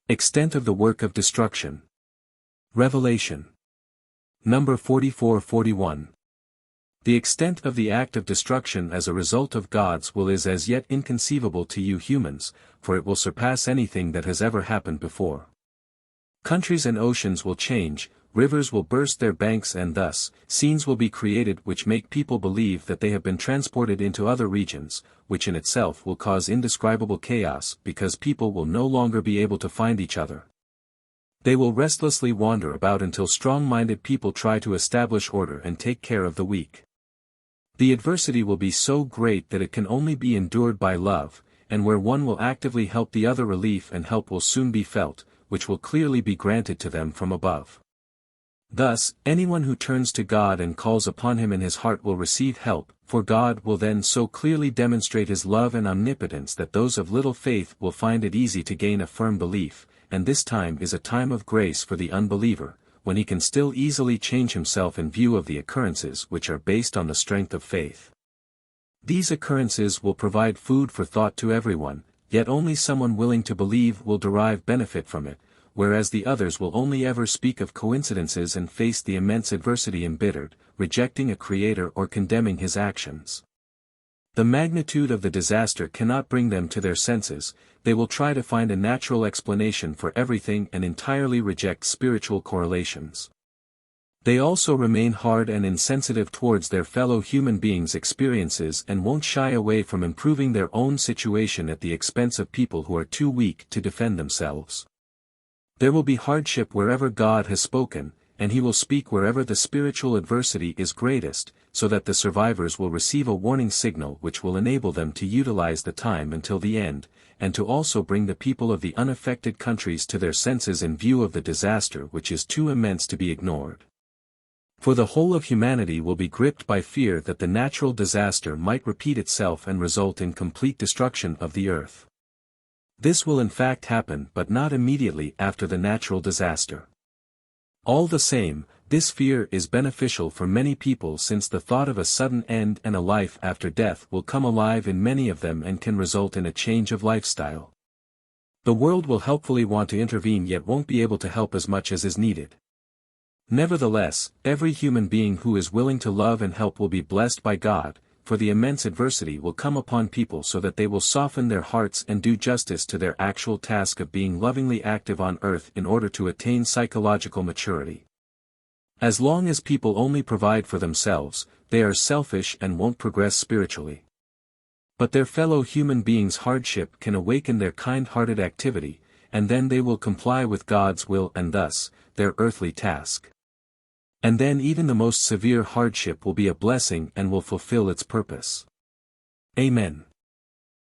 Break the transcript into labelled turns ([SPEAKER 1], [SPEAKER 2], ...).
[SPEAKER 1] Extent of the work of destruction. Revelation. Number 44-41. The extent of the act of destruction as a result of God's will is as yet inconceivable to you humans, for it will surpass anything that has ever happened before. Countries and oceans will change, rivers will burst their banks, and thus, scenes will be created which make people believe that they have been transported into other regions, which in itself will cause indescribable chaos because people will no longer be able to find each other. They will restlessly wander about until strong-minded people try to establish order and take care of the weak. The adversity will be so great that it can only be endured by love, and where one will actively help the other, relief and help will soon be felt, which will clearly be granted to them from above. Thus, anyone who turns to God and calls upon Him in his heart will receive help, for God will then so clearly demonstrate His love and omnipotence that those of little faith will find it easy to gain a firm belief, and this time is a time of grace for the unbeliever, when he can still easily change himself in view of the occurrences which are based on the strength of faith. These occurrences will provide food for thought to everyone, yet only someone willing to believe will derive benefit from it, whereas the others will only ever speak of coincidences and face the immense adversity embittered, rejecting a creator or condemning his actions. The magnitude of the disaster cannot bring them to their senses, they will try to find a natural explanation for everything and entirely reject spiritual correlations. They also remain hard and insensitive towards their fellow human beings' experiences and won't shy away from improving their own situation at the expense of people who are too weak to defend themselves. There will be hardship wherever God has spoken, and He will speak wherever the spiritual adversity is greatest, so that the survivors will receive a warning signal which will enable them to utilize the time until the end, and to also bring the people of the unaffected countries to their senses in view of the disaster which is too immense to be ignored. For the whole of humanity will be gripped by fear that the natural disaster might repeat itself and result in complete destruction of the earth. This will in fact happen, but not immediately after the natural disaster. All the same, this fear is beneficial for many people, since the thought of a sudden end and a life after death will come alive in many of them and can result in a change of lifestyle. The world will helpfully want to intervene, yet won't be able to help as much as is needed. Nevertheless, every human being who is willing to love and help will be blessed by God, for the immense adversity will come upon people so that they will soften their hearts and do justice to their actual task of being lovingly active on earth in order to attain psychological maturity. As long as people only provide for themselves, they are selfish and won't progress spiritually. But their fellow human beings' hardship can awaken their kind-hearted activity, and then they will comply with God's will and thus, their earthly task. And then even the most severe hardship will be a blessing and will fulfill its purpose. Amen.